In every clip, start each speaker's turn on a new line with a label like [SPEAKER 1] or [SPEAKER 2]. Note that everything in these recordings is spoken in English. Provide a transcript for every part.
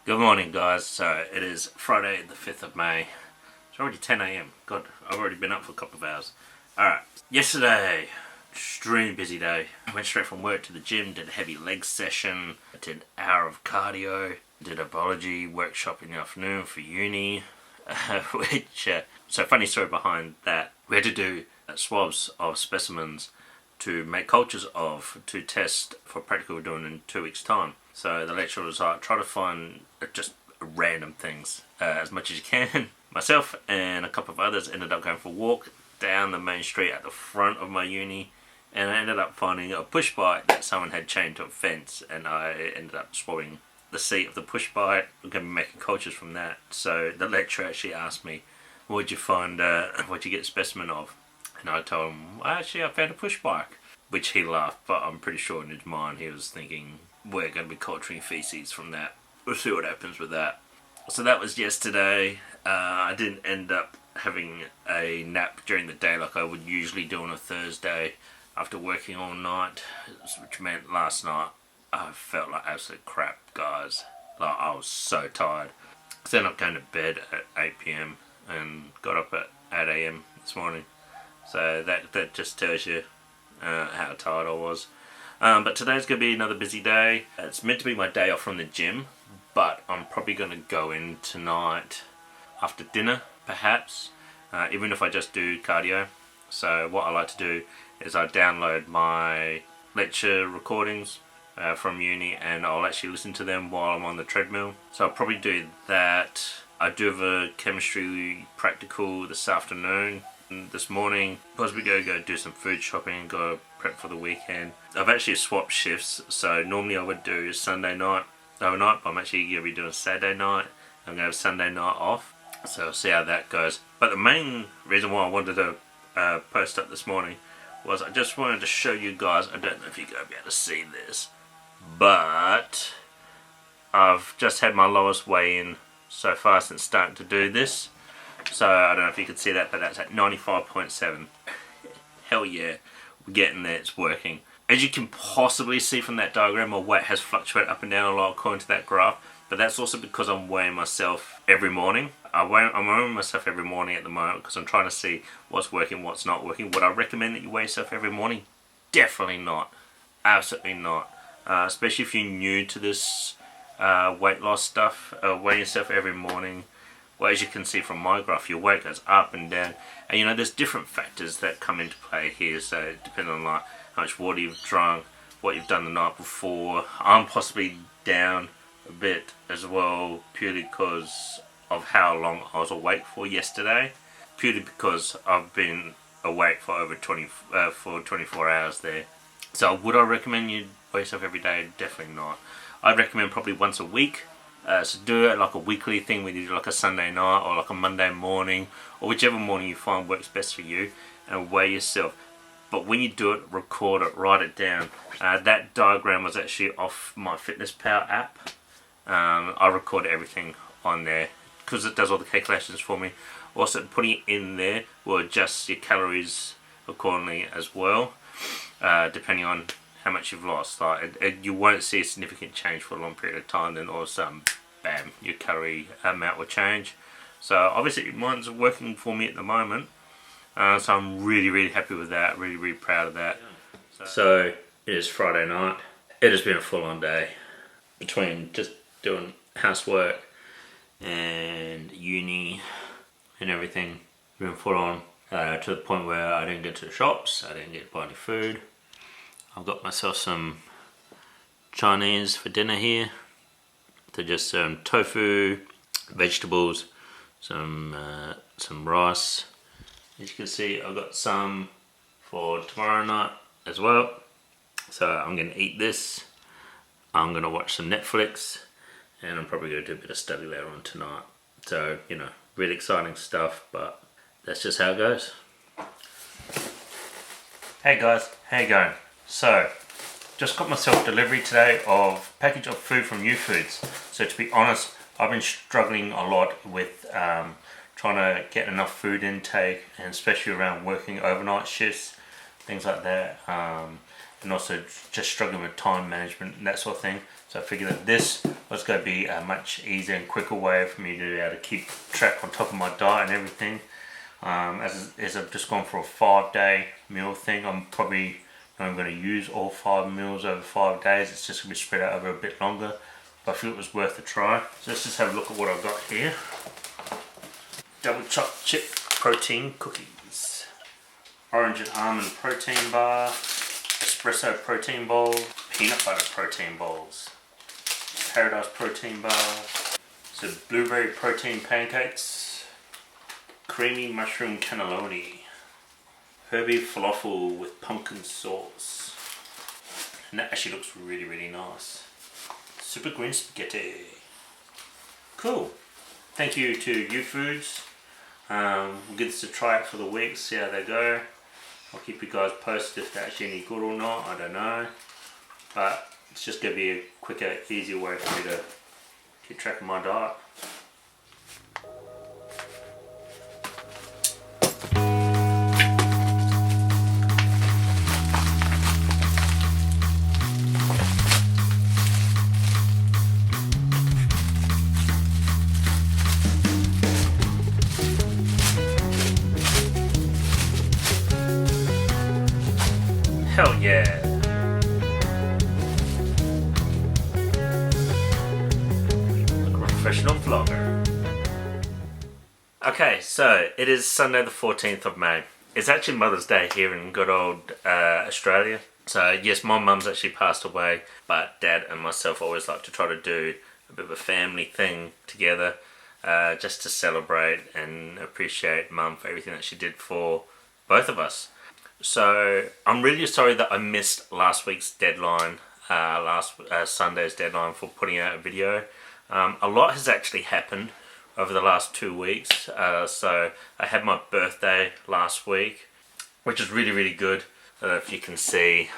[SPEAKER 1] Good morning, guys. So it is Friday the 5th of May. It's already 10 a.m. God, I've already been up for a couple of hours. Alright, yesterday, extremely busy day. I went straight from work to the gym, did a heavy leg session, did an hour of cardio, did a biology workshop in the afternoon for uni, so funny story behind that. We had to do swabs of specimens to make cultures of, to test for practical we're doing in 2 weeks' time. So the lecturer was like, try to find just random things as much as you can. Myself and a couple of others ended up going for a walk down the main street at the front of my uni, and I ended up finding a push bike that someone had chained to a fence, and I ended up swabbing the seat of the push bike. We're going to be making cultures from that. So the lecturer actually asked me, what'd you find, what'd you get a specimen of? And I told him, actually I found a push bike. Which he laughed, but I'm pretty sure in his mind he was thinking, we're going to be culturing feces from that. We'll see what happens with that. So that was yesterday. I didn't end up having a nap during the day like I would usually do on a Thursday after working all night, which meant last night I felt like absolute crap, guys. Like, I was so tired. So I ended up going to bed at 8 p.m. and got up at 8 a.m. this morning. So that just tells you how tired I was. But today's going to be another busy day. It's meant to be my day off from the gym, but I'm probably going to go in tonight after dinner, perhaps, even if I just do cardio. So what I like to do is I download my lecture recordings from uni, and I'll actually listen to them while I'm on the treadmill. So I'll probably do that. I do have a chemistry practical this afternoon. This morning, possibly go do some food shopping, go prep for the weekend. I've actually swapped shifts, so normally I would do Sunday night overnight, but I'm actually going to be doing Saturday night. I'm going to have Sunday night off, so I'll see how that goes. But the main reason why I wanted to post up this morning was I just wanted to show you guys, I don't know if you're going to be able to see this, but I've just had my lowest weigh-in so far since starting to do this. So I don't know if you can see that, but that's at 95.7. Hell yeah, we're getting there, it's working. As you can possibly see from that diagram, my weight has fluctuated up and down a lot according to that graph, but that's also because I'm weighing myself every morning. I'm weighing myself every morning at the moment because I'm trying to see what's working, what's not working. Would I recommend that you weigh yourself every morning? Definitely not. Absolutely not. Especially if you're new to this weight loss stuff. Weigh yourself every morning. Well, as you can see from my graph, your weight goes up and down, and there's different factors that come into play here. So depending on like how much water you've drunk, what you've done the night before. I'm possibly down a bit as well, purely because of how long I was awake for yesterday. Purely because I've been awake for over 24 hours there. So would I recommend you weigh yourself every day? Definitely not. I'd recommend probably once a week. So do it like a weekly thing, whether you do like a Sunday night or like a Monday morning, or whichever morning you find works best for you, and weigh yourself. But when you do it, record it, write it down. That diagram was actually off my FitnessPal app. I recorded everything on there because it does all the calculations for me. Also, putting it in there will adjust your calories accordingly as well, depending on how much you've lost. Like you won't see a significant change for a long period of time, then all of a sudden, bam, your calorie amount will change. So obviously mine's working for me at the moment, so I'm really happy with that, really proud of that. So it is Friday night. It has been a full-on day between just doing housework and uni and everything. Been full on to the point where I didn't get to the shops, I didn't get to buy any food. I've got myself some Chinese for dinner here. So just some tofu, vegetables, some rice. As you can see, I've got some for tomorrow night as well. So I'm going to eat this. I'm going to watch some Netflix, and I'm probably going to do a bit of study later on tonight. So, really exciting stuff, but that's just how it goes. Hey guys, how you going? So, just got myself delivery today of a package of food from New Foods. So to be honest, I've been struggling a lot with trying to get enough food intake, and especially around working overnight shifts, things like that. and also just struggling with time management and that sort of thing. So I figured that this was going to be a much easier and quicker way for me to be able to keep track on top of my diet and everything. As I've just gone for a 5-day meal thing, I'm probably not going to use all 5 meals over 5 days. It's just going to be spread out over a bit longer. But I feel it was worth a try. So let's just have a look at what I've got here. Double chocolate chip protein cookies, orange and almond protein bar, espresso protein bowl, peanut butter protein bowls, paradise protein bar, so blueberry protein pancakes, creamy mushroom cannelloni, herby falafel with pumpkin sauce, and that actually looks really, really nice. Super green spaghetti. Cool. Thank you to U Foods. We'll give this a try out for the week, see how they go. I'll keep you guys posted if they're actually any good or not, I don't know. But it's just going to be a quicker, easier way for me to keep track of my diet. Hell yeah! Like a professional vlogger. Okay, so it is Sunday the 14th of May. It's actually Mother's Day here in good old Australia. So yes, my mum's actually passed away, but Dad and myself always like to try to do a bit of a family thing together, just to celebrate and appreciate Mum for everything that she did for both of us. So I'm really sorry that I missed last week's deadline, Sunday's deadline for putting out a video. A lot has actually happened over the last 2 weeks. So I had my birthday last week, which is really, really good. I don't know if you can see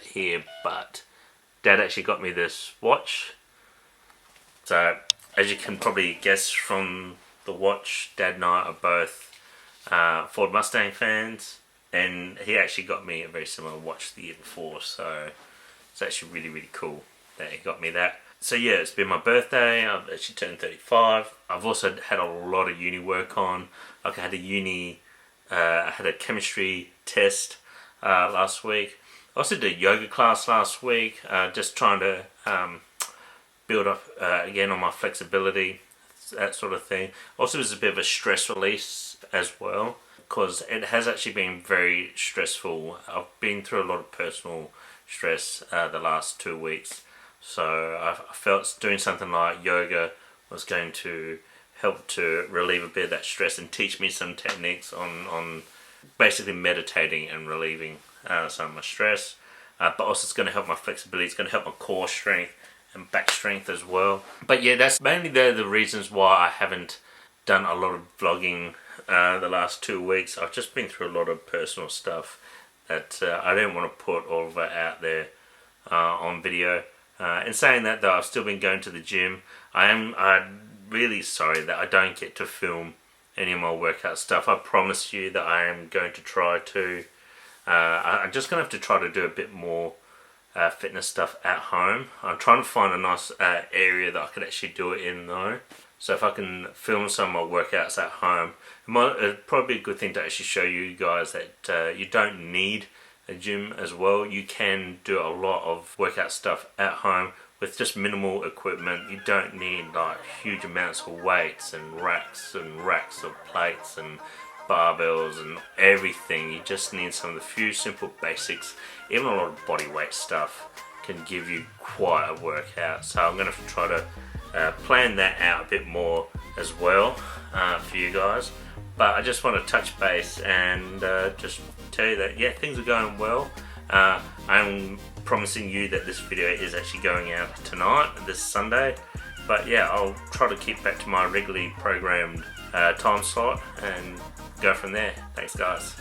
[SPEAKER 1] here, but Dad actually got me this watch. So as you can probably guess from the watch, Dad and I are both Ford Mustang fans. And he actually got me a very similar watch the year before, so it's actually really, really cool that he got me that. So yeah, it's been my birthday. I've actually turned 35. I've also had a lot of uni work on. Like I had a chemistry test last week. I also did a yoga class last week, just trying to build up again on my flexibility, that sort of thing. Also, it was a bit of a stress release as well, because it has actually been very stressful. I've been through a lot of personal stress the last 2 weeks, so I felt doing something like yoga was going to help to relieve a bit of that stress and teach me some techniques on basically meditating and relieving some of my stress. But also it's going to help my flexibility, it's going to help my core strength and back strength as well. But yeah, that's mainly the reasons why I haven't done a lot of vlogging the last 2 weeks. I've just been through a lot of personal stuff that I didn't want to put all of it out there on video. In saying that though, I've still been going to the gym. I'm really sorry that I don't get to film any of my workout stuff. I promise you that I am going to try to. I'm just going to have to try to do a bit more fitness stuff at home. I'm trying to find a nice area that I could actually do it in though. So if I can film some of my workouts at home, it'd probably be a good thing to actually show you guys that you don't need a gym as well. You can do a lot of workout stuff at home with just minimal equipment. You don't need like huge amounts of weights and racks of plates and barbells and everything. You just need some of the few simple basics. Even a lot of body weight stuff can give you quite a workout. So I'm going to try to plan that out a bit more as well for you guys. But I just want to touch base and just tell you that yeah, things are going well. I'm promising you that this video is actually going out tonight, this Sunday. But yeah, I'll try to keep back to my regularly programmed time slot and go from there. Thanks guys.